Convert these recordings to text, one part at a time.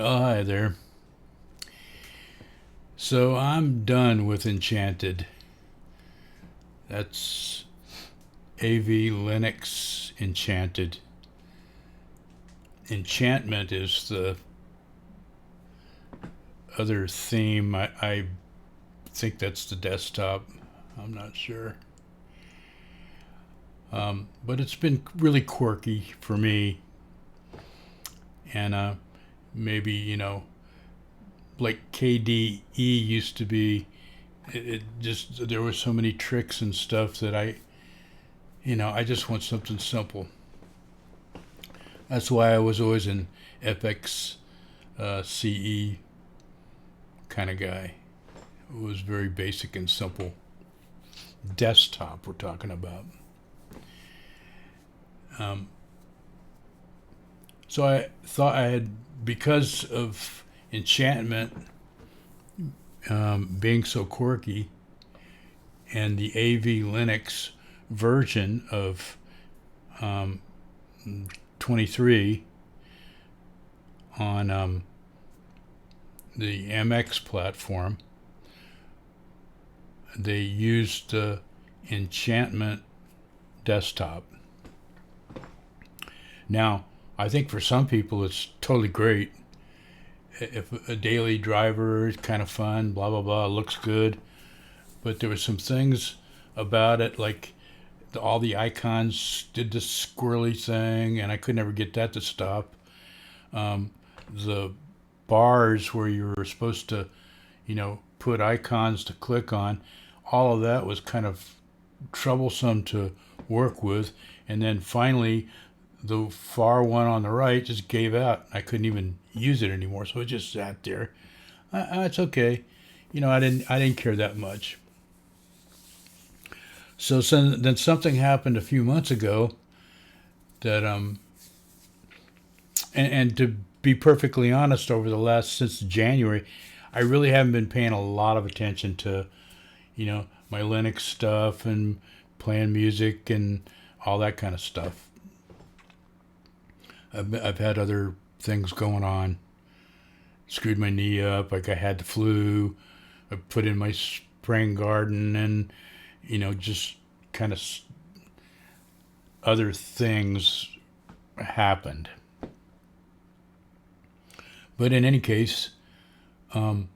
Oh, hi there. So I'm done with Enchanted. That's AV Linux Enchanted. Enchantment is the other theme. I think that's the desktop. I'm not sure. But it's been really quirky for me. And maybe, like KDE used to be, it just, there were so many tricks and stuff that I just want something simple. That's why I was always an FX CE kind of guy. It was very basic and simple. Desktop, we're talking about. Um, so I thought I had, because of Enchantment being so quirky, and the AV Linux version of um, 23 on the MX platform, they used the Enchantment desktop. Now, I think for some people it's totally great. If a daily driver is kind of fun, blah blah blah, looks good, but there were some things about it, like all the icons did this squirrely thing, and I could never get that to stop. The bars where you were supposed to, put icons to click on, all of that was kind of troublesome to work with. And then finally, the far one on the right just gave out. I couldn't even use it anymore, so it just sat there. It's okay. I didn't care that much. So then something happened a few months ago that and to be perfectly honest, over the last since January, I really haven't been paying a lot of attention to, my Linux stuff and playing music and all that kind of stuff. I've had other things going on. Screwed my knee up, like I had the flu. I put in my spring garden, and just kind of other things happened. But in any case, I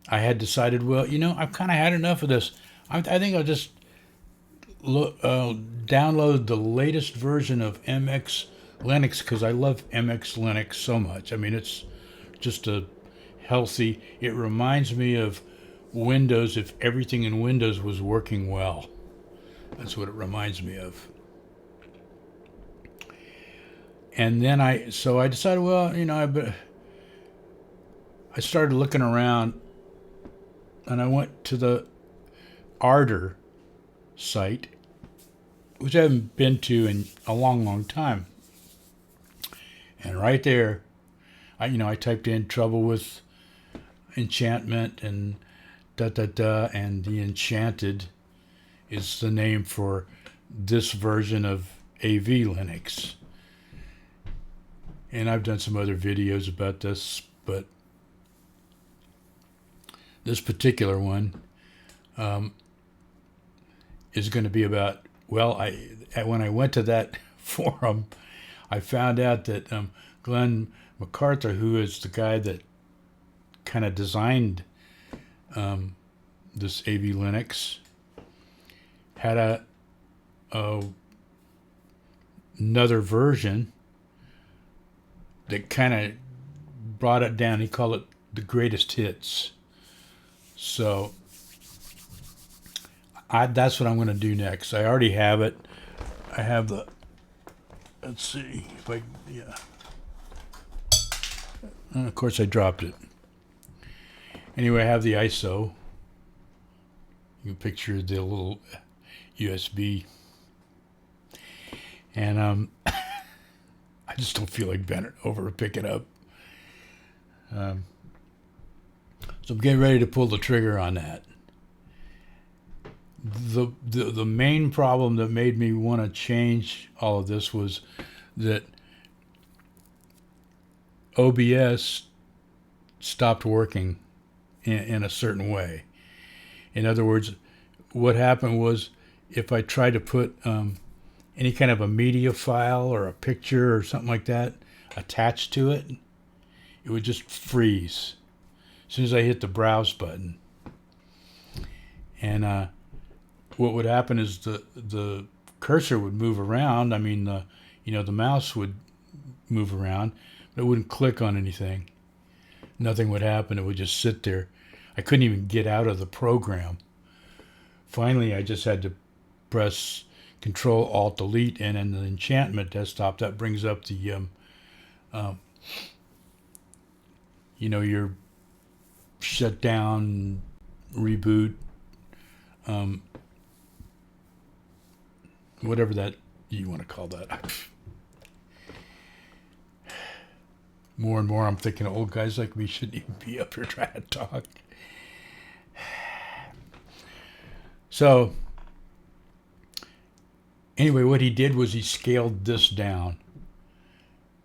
had decided, well, I've kind of had enough of this. I think I'll just download the latest version of MX Linux, because I love MX Linux so much. I mean, it's just a healthy. It reminds me of Windows if everything in Windows was working well. That's what it reminds me of. And then I decided, well, I started looking around, and I went to the Ardor site, which I haven't been to in a long, long time. And right there, I typed in trouble with enchantment and da da da, and the Enchanted is the name for this version of AV Linux. And I've done some other videos about this, but this particular one is going to be about, well, when I went to that forum, I found out that Glenn MacArthur, who is the guy that kind of designed this AV Linux, had another version that kind of brought it down. He called it the greatest hits. So that's what I'm going to do next. I already have it. I have the, let's see if I, yeah. And of course I dropped it. Anyway, I have the ISO. You can picture the little USB. And I just don't feel like bending over to pick it up. So I'm getting ready to pull the trigger on that. The main problem that made me want to change all of this was that OBS stopped working in a certain way. In other words, what happened was if I tried to put any kind of a media file or a picture or something like that attached to it, it would just freeze as soon as I hit the browse button. And what would happen is the cursor would move around. I mean, the mouse would move around, but it wouldn't click on anything. Nothing would happen. It would just sit there. I couldn't even get out of the program. Finally, I just had to press Control Alt Delete, and in the Enchantment desktop, that brings up the your shutdown, reboot, whatever that you want to call that. More and more I'm thinking old guys like me shouldn't even be up here trying to talk. So anyway, what he did was he scaled this down.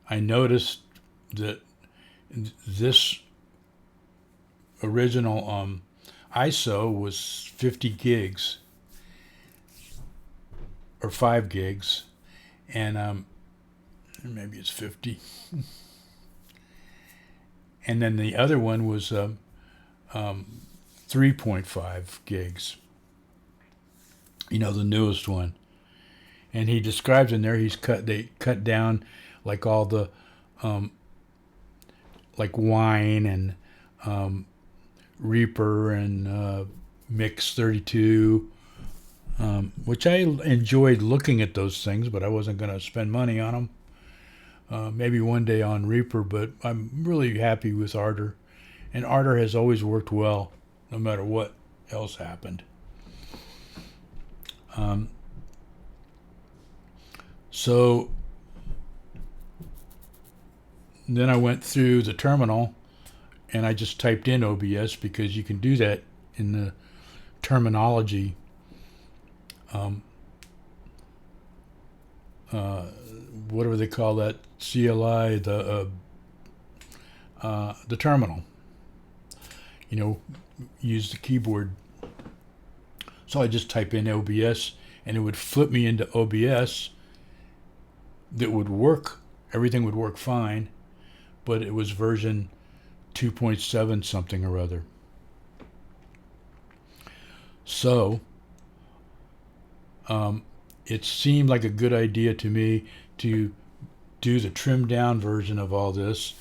I noticed that this original ISO was 50 gigs or 5 gigs, and maybe it's 50. And then the other one was 3.5 gigs. The newest one. And he describes in there they cut down like all the like Wine and Reaper and Mix 32, which I enjoyed looking at those things, but I wasn't going to spend money on them. Maybe one day on Reaper, but I'm really happy with Ardour. And Ardour has always worked well, no matter what else happened. So then I went through the terminal and I just typed in OBS because you can do that in the terminology. Whatever they call that, CLI, the terminal. Use the keyboard. So I just type in OBS and it would flip me into OBS. That would work. Everything would work fine, but it was version 2.7 something or other. So it seemed like a good idea to me to do the trimmed down version of all this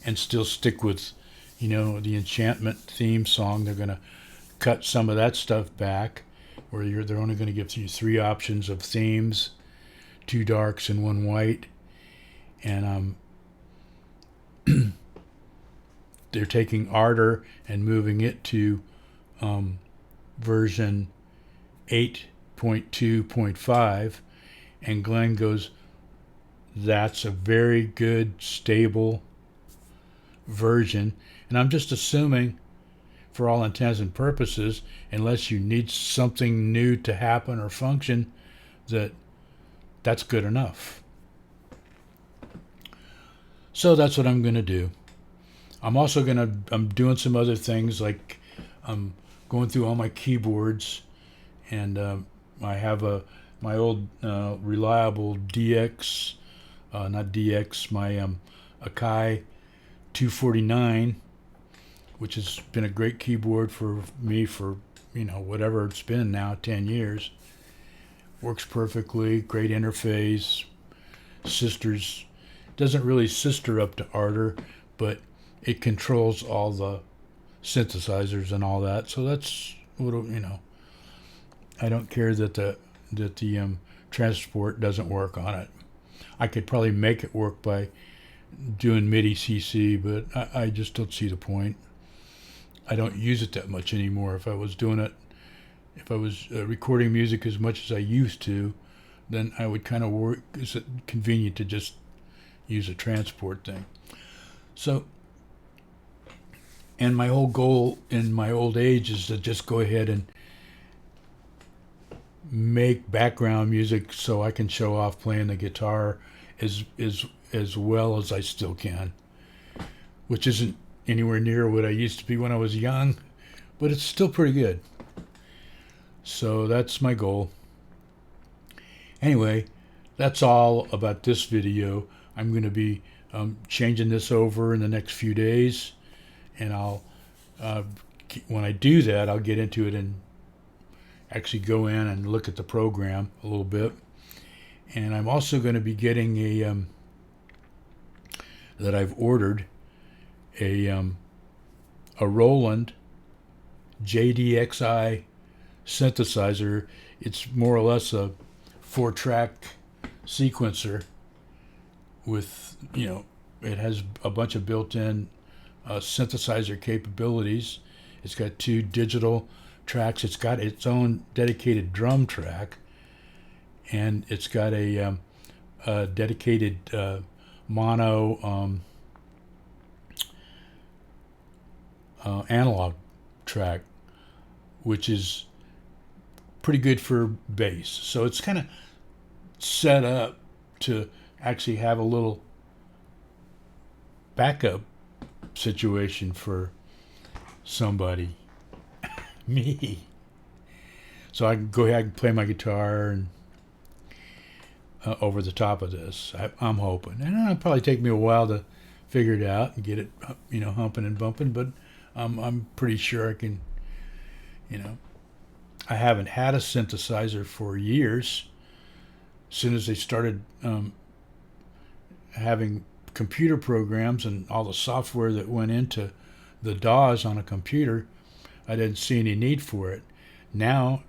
and still stick with, the Enchantment theme song. They're going to cut some of that stuff back, where they're only going to give you 3 options of themes, 2 darks and 1 white. And they're taking Ardour and moving it to version 8.2.5, and Glenn goes, that's a very good, stable version. And I'm just assuming, for all intents and purposes, unless you need something new to happen or function, that's good enough. So that's what I'm going to do. I'm also I'm doing some other things, like I'm going through all my keyboards, and I have my old reliable DX, not DX, my Akai 249, which has been a great keyboard for me for, whatever it's been now, 10 years. Works perfectly, great interface, doesn't really sister up to Ardour, but it controls all the synthesizers and all that. So that's I don't care that the transport doesn't work on it. I could probably make it work by doing MIDI CC, but I just don't see the point. I don't use it that much anymore. If I was recording music as much as I used to, then I would kind of work. Is it convenient to just use a transport thing? So, and my whole goal in my old age is to just go ahead and make background music so I can show off playing the guitar as well as I still can, which isn't anywhere near what I used to be when I was young, but it's still pretty good. So that's my goal. Anyway, that's all about this video. I'm going to be changing this over in the next few days, and I'll when I do that, I'll get into it and actually go in and look at the program a little bit. And I'm also going to be getting a that I've ordered a Roland JDXI synthesizer. It's more or less a 4-track sequencer with, it has a bunch of built-in synthesizer capabilities. It's got 2 digital tracks. It's got its own dedicated drum track, and it's got a dedicated mono analog track, which is pretty good for bass. So it's kind of set up to actually have a little backup situation for somebody, me. So I can go ahead and play my guitar and over the top of this. I'm hoping, and it'll probably take me a while to figure it out and get it, humping and bumping. But I'm pretty sure I can. I haven't had a synthesizer for years. As soon as they started having computer programs and all the software that went into the DAWs on a computer, I didn't see any need for it. Now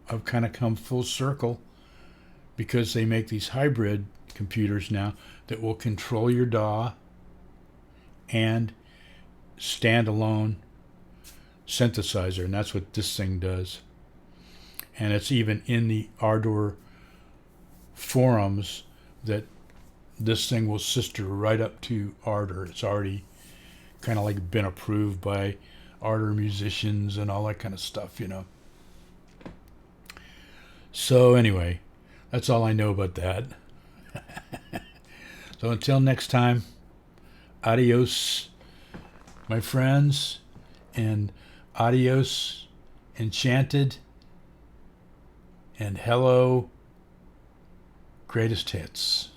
I've kind of come full circle, because they make these hybrid computers now that will control your DAW and standalone synthesizer, and that's what this thing does. And it's even in the Ardor forums that this thing will sister right up to Ardor. It's already kind of like been approved by Ardor musicians and all that kind of stuff, So anyway, that's all I know about that. So until next time, adios, my friends, and adios, Enchanted, and hello, greatest hits.